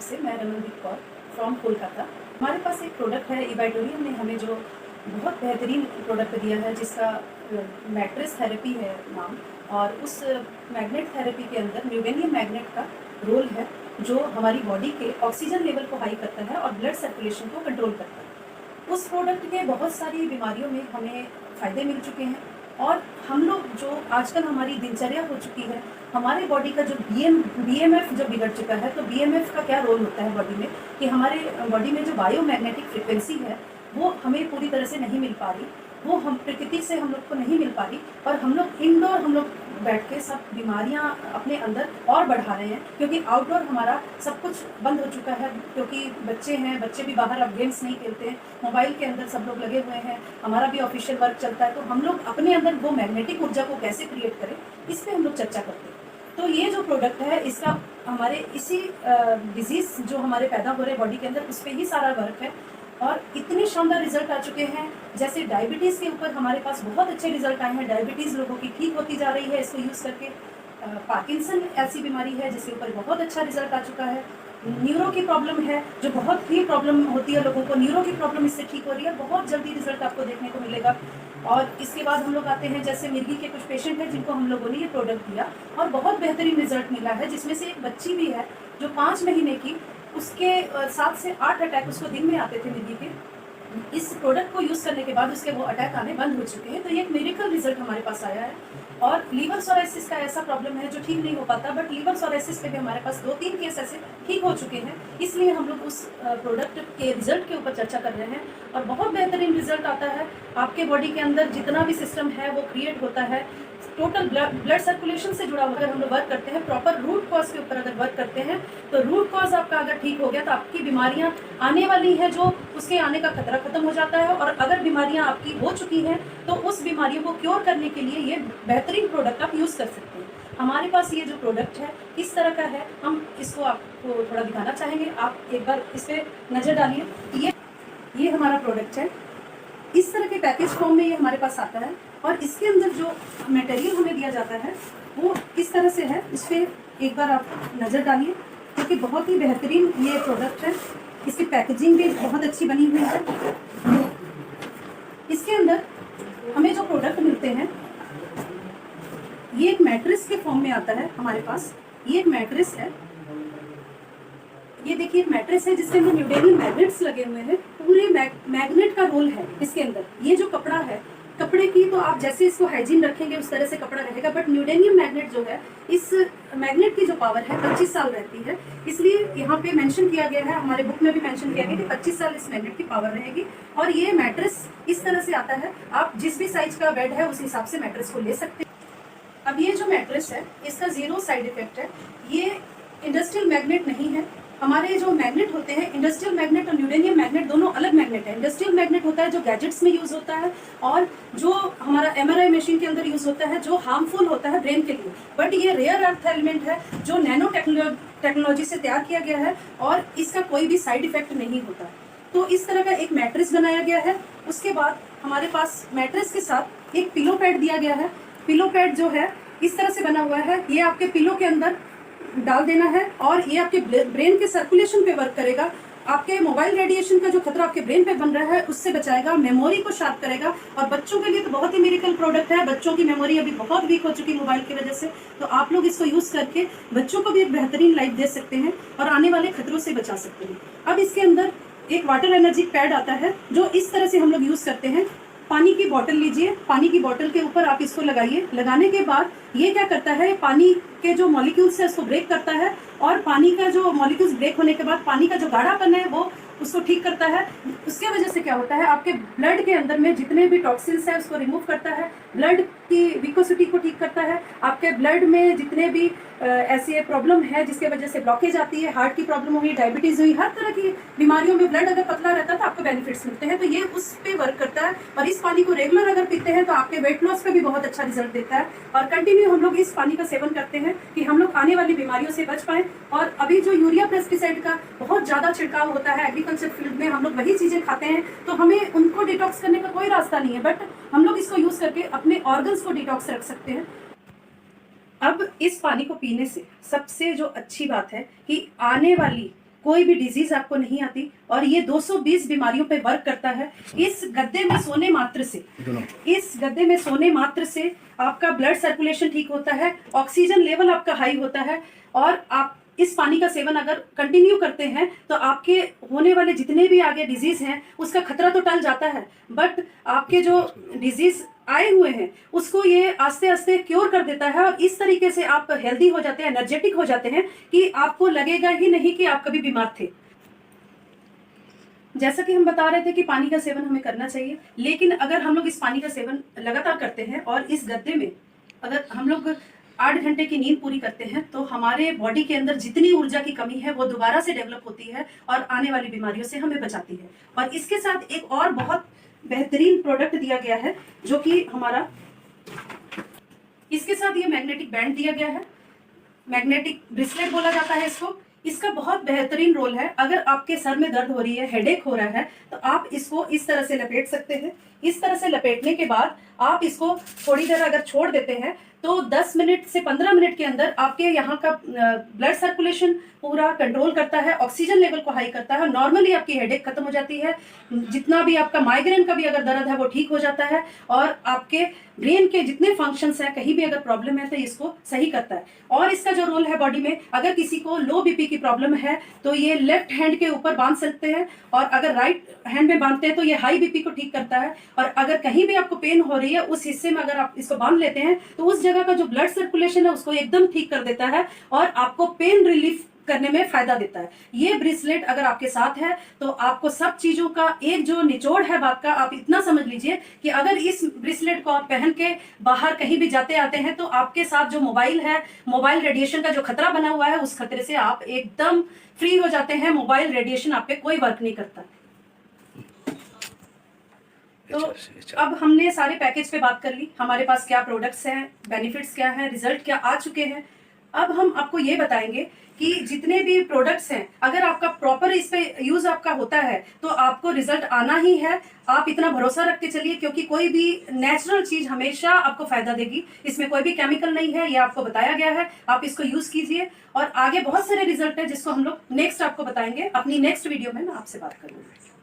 से। मैं रमनदीप कौर फ्रॉम कोलकाता। हमारे पास एक प्रोडक्ट है, इबाइटोरियम ने हमें जो बहुत बेहतरीन प्रोडक्ट दिया है, जिसका मैट्रेस थेरेपी है नाम, और उस मैग्नेट थेरेपी के अंदर न्यूडेनियम मैग्नेट का रोल है, जो हमारी बॉडी के ऑक्सीजन लेवल को हाई करता है और ब्लड सर्कुलेशन को कंट्रोल करता है। उस प्रोडक्ट के बहुत सारी बीमारियों में हमें फ़ायदे मिल चुके हैं, और हम लोग जो आजकल हमारी दिनचर्या हो चुकी है, हमारे बॉडी का जो बीएमएफ जो बिगड़ चुका है, तो बीएमएफ का क्या रोल होता है बॉडी में, कि हमारे बॉडी में जो बायोमैग्नेटिक फ्रिक्वेंसी है वो हमें पूरी तरह से नहीं मिल पा रही, वो हम प्रकृति से हम लोग को नहीं मिल पा रही, और हम लोग इंडोर बैठ के सब बीमारियां अपने अंदर और बढ़ा रहे हैं, क्योंकि आउटडोर हमारा सब कुछ बंद हो चुका है। क्योंकि बच्चे भी बाहर अब गेम्स नहीं खेलते हैं, मोबाइल के अंदर सब लोग लगे हुए हैं, हमारा भी ऑफिशियल वर्क चलता है, तो हम लोग अपने अंदर वो मैग्नेटिक ऊर्जा को कैसे क्रिएट करें, इस पर हम लोग चर्चा करते हैं। तो ये जो प्रोडक्ट है, इसका हमारे इसी डिजीज़ जो हमारे पैदा हो रहे हैं बॉडी के अंदर, उस पर ही सारा वर्क है, और इतने शानदार रिजल्ट आ चुके हैं। जैसे डायबिटीज़ के ऊपर हमारे पास बहुत अच्छे रिजल्ट आए हैं, डायबिटीज़ लोगों की ठीक होती जा रही है इसको यूज़ करके। पार्किंसन ऐसी बीमारी है जिसके ऊपर बहुत अच्छा रिजल्ट आ चुका है। न्यूरो की प्रॉब्लम है, जो बहुत ही प्रॉब्लम होती है लोगों को, न्यूरो की प्रॉब्लम इससे ठीक हो रही है, बहुत जल्दी रिजल्ट आपको देखने को मिलेगा। और इसके बाद हम लोग आते हैं, जैसे मिर्गी के कुछ पेशेंट हैं जिनको हम लोगों ने ये प्रोडक्ट दिया और बहुत बेहतरीन रिजल्ट मिला है, जिसमें से एक बच्ची भी है जो 5 महीने की, उसके 7 से 8 अटैक उसको दिन में आते थे मिर्गी के। इस प्रोडक्ट को यूज़ करने के बाद उसके वो अटैक आने बंद हो चुके हैं। तो ये एक मेडिकल रिजल्ट हमारे पास आया है। और लीवर सोराइसिस का ऐसा प्रॉब्लम है जो ठीक नहीं हो पाता, बट लीवर सोराइसिस पे भी हमारे पास 2-3 केस ऐसे ठीक हो चुके हैं। इसलिए हम लोग उस प्रोडक्ट के रिजल्ट के ऊपर चर्चा कर रहे हैं, और बहुत बेहतरीन रिजल्ट आता है। आपके बॉडी के अंदर जितना भी सिस्टम है वो क्रिएट होता है, टोटल ब्लड सर्कुलेशन से जुड़ा हुआ। अगर हम लोग वर्क करते हैं प्रॉपर रूट कॉज के ऊपर, अगर वर्क करते हैं तो रूट कॉज आपका अगर ठीक हो गया तो आपकी बीमारियां आने वाली हैं जो उसके आने का खतरा खत्म हो जाता है। और अगर बीमारियां आपकी हो चुकी हैं तो उस बीमारियों को क्योर करने के लिए ये बेहतरीन प्रोडक्ट आप यूज़ कर सकते हैं। हमारे पास ये जो प्रोडक्ट है किस तरह का है, हम इसको आपको थोड़ा दिखाना चाहेंगे। आप एक बार इस पर नज़र डालिए। ये हमारा प्रोडक्ट है, इस तरह के पैकेज फॉर्म में ये हमारे पास आता है, और इसके अंदर जो मटेरियल हमें दिया जाता है वो इस तरह से है। इस पर एक बार आप नज़र डालिए, क्योंकि बहुत ही बेहतरीन ये प्रोडक्ट है। इसकी पैकेजिंग भी बहुत अच्छी बनी हुई है। इसके अंदर हमें जो प्रोडक्ट मिलते हैं, ये एक मैट्रेस के फॉर्म में आता है हमारे पास। ये एक मैट्रेस है, ये देखिए एक मैट्रेस है जिसके अंदर न्यूडेनियम मैग्नेट्स लगे हुए हैं। पूरे मैग्नेट का रोल है इसके अंदर। ये जो कपड़ा है, कपड़े की तो आप जैसे इसको हाइजीन रखेंगे उस तरह से कपड़ा रहेगा, बट न्यूडेनियम मैग्नेट जो है, इस मैग्नेट की जो पावर है 25 साल रहती है। इसलिए यहाँ पे मेंशन किया गया है, हमारे बुक में भी मेंशन किया गया कि 25 साल इस मैग्नेट की पावर रहेगी। और ये मैट्रेस इस तरह से आता है, आप जिस भी साइज का बेड है उस हिसाब से मैट्रेस को ले सकते हैं। अब ये जो मैट्रेस है इसका 0 साइड इफेक्ट है। ये इंडस्ट्रियल मैग्नेट नहीं है। हमारे जो मैग्नेट होते हैं, इंडस्ट्रियल मैग्नेट और न्यूडेनियम मैग्नेट दोनों अलग मैग्नेट है। इंडस्ट्रियल मैग्नेट होता है जो गैजेट्स में यूज होता है, और जो हमारा एमआरआई मशीन के अंदर यूज होता है, जो हार्मफुल होता है ब्रेन के लिए। बट ये रेयर अर्थ एलिमेंट है जो नैनो टेक्नोलॉजी से तैयार किया गया है, और इसका कोई भी साइड इफेक्ट नहीं होता। तो इस तरह का एक मैट्रेस बनाया गया है। उसके बाद हमारे पास मैट्रेस के साथ एक पिलो पैड दिया गया है। पिलो पैड जो है इस तरह से बना हुआ है, ये आपके पिलो के अंदर डाल देना है, और ये आपके ब्रेन के सर्कुलेशन पे वर्क करेगा। आपके मोबाइल रेडिएशन का जो खतरा आपके ब्रेन पे बन रहा है उससे बचाएगा, मेमोरी को शार्प करेगा। और बच्चों के लिए तो बहुत ही मेडिकल प्रोडक्ट है। बच्चों की मेमोरी अभी बहुत वीक हो चुकी है मोबाइल की वजह से, तो आप लोग इसको यूज़ करके बच्चों को भी एक बेहतरीन लाइफ दे सकते हैं और आने वाले खतरों से बचा सकते हैं। अब इसके अंदर एक वाटर एनर्जी पैड आता है, जो इस तरह से हम लोग यूज़ करते हैं। पानी की बोतल लीजिए, पानी की बोतल के ऊपर आप इसको लगाइए। लगाने के बाद ये क्या करता है, पानी के जो मॉलिक्यूल्स है उसको ब्रेक करता है, और पानी का जो मॉलिक्यूल्स ब्रेक होने के बाद पानी का जो गाढ़ापन है वो उसको ठीक करता है। उसके वजह से क्या होता है, आपके ब्लड के अंदर में जितने भी टॉक्सिन्स है उसको रिमूव करता है, ब्लड की विकोसिटी को ठीक करता है। आपके ब्लड में जितने भी ऐसी प्रॉब्लम है जिसके वजह से ब्लॉकेज आती है, हार्ट की प्रॉब्लम हुई, डायबिटीज़ हुई, हर तरह की बीमारियों में ब्लड अगर पतला रहता है तो आपको बेनिफिट्स मिलते हैं। तो ये उस पर वर्क करता है। और इस पानी को रेगुलर अगर पीते हैं तो आपके वेट लॉस पे भी बहुत अच्छा रिजल्ट देता है। और कंटिन्यू हम लोग इस पानी का सेवन करते हैं कि हम लोग आने वाली बीमारियों से बच पाएँ। और अभी जो यूरिया पेस्टिसाइड का बहुत ज़्यादा छिड़काव होता है एग्रीकल्चर फील्ड में, हम लोग वही चीज़ें खाते हैं, तो हमें उनको डिटॉक्स करने का कोई रास्ता नहीं है। बट हम लोग इसको यूज़ करके अपने ऑर्गन्स को डिटॉक्स रख सकते हैं। अब इस पानी को पीने से सबसे जो अच्छी बात है कि आने वाली कोई भी डिजीज आपको नहीं आती और ये 220 बीमारियों पे वर्क करता है। इस गद्दे में सोने मात्र से आपका ब्लड सर्कुलेशन ठीक होता है, ऑक्सीजन लेवल आपका हाई होता है और आप इस पानी का सेवन अगर कंटिन्यू करते हैं तो आपके होने वाले जितने भी आगे डिजीज हैं उसका खतरा तो टल जाता है, बट आपके जो डिजीज आए हुए हैं उसको ये आस्ते आस्ते क्योर कर देता है और इस तरीके से आप हेल्दी हो जाते हैं, एनर्जेटिक हो जाते हैं कि आपको लगेगा ही नहीं कि आप कभी बीमार थे। जैसा कि हम बता रहे थे कि पानी का सेवन हमें करना चाहिए, लेकिन अगर हम लोग इस पानी का सेवन लगातार करते हैं और इस गद्दे में अगर हम लोग 8 घंटे की नींद पूरी करते हैं तो हमारे बॉडी के अंदर जितनी ऊर्जा की कमी है वो दोबारा से डेवलप होती है और आने वाली बीमारियों से हमें बचाती है। और इसके साथ एक और बहुत बेहतरीन प्रोडक्ट दिया गया है जो कि हमारा, इसके साथ ये मैग्नेटिक बैंड दिया गया है, मैग्नेटिक ब्रेसलेट बोला जाता है इसको। इसका बहुत बेहतरीन रोल है। अगर आपके सर में दर्द हो रही है, हेडेक हो रहा है, तो आप इसको इस तरह से लपेट सकते हैं। इस तरह से लपेटने के बाद आप इसको थोड़ी देर अगर छोड़ देते हैं तो 10 मिनट से 15 मिनट के अंदर आपके यहाँ का ब्लड सर्कुलेशन पूरा कंट्रोल करता है, ऑक्सीजन लेवल को हाई करता है, नॉर्मली आपकी हेडेक खत्म हो जाती है, जितना भी आपका माइग्रेन का भी अगर दर्द है वो ठीक हो जाता है और आपके ब्रेन के जितने फंक्शंस हैं, कहीं भी अगर प्रॉब्लम है तो इसको सही करता है। और इसका जो रोल है बॉडी में, अगर किसी को लो बीपी की प्रॉब्लम है तो ये लेफ्ट हैंड के ऊपर बांध सकते हैं और अगर राइट हैंड में बांधते हैं तो ये हाई बीपी को ठीक करता है। और अगर कहीं भी आपको पेन हो रही है उस हिस्से में अगर आप इसको बांध लेते हैं तो उस जगह का जो ब्लड सर्कुलेशन है उसको एकदम ठीक कर देता है और आपको पेन रिलीफ करने में फायदा देता है। ये ब्रेसलेट अगर आपके साथ है तो आपको सब चीजों का एक जो निचोड़ है बात का, आप इतना समझ लीजिए कि अगर इस ब्रेसलेट को आप पहन के बाहर कहीं भी जाते आते हैं तो आपके साथ जो मोबाइल है, मोबाइल रेडिएशन का जो खतरा बना हुआ है उस खतरे से आप एकदम फ्री हो जाते हैं। मोबाइल रेडिएशन आप पे कोई वर्क नहीं करता। तो अब हमने सारे पैकेज पे बात कर ली, हमारे पास क्या प्रोडक्ट्स हैं, बेनिफिट्स क्या हैं, रिजल्ट क्या आ चुके हैं। अब हम आपको ये बताएंगे कि जितने भी प्रोडक्ट्स हैं अगर आपका प्रॉपर इस पे यूज आपका होता है तो आपको रिजल्ट आना ही है। आप इतना भरोसा रख के चलिए क्योंकि कोई भी नेचुरल चीज हमेशा आपको फायदा देगी, इसमें कोई भी केमिकल नहीं है, ये आपको बताया गया है। आप इसको यूज कीजिए और आगे बहुत सारे रिजल्ट है जिसको हम लोग नेक्स्ट आपको बताएंगे, अपनी नेक्स्ट वीडियो में मैं आपसे बात करूंगी।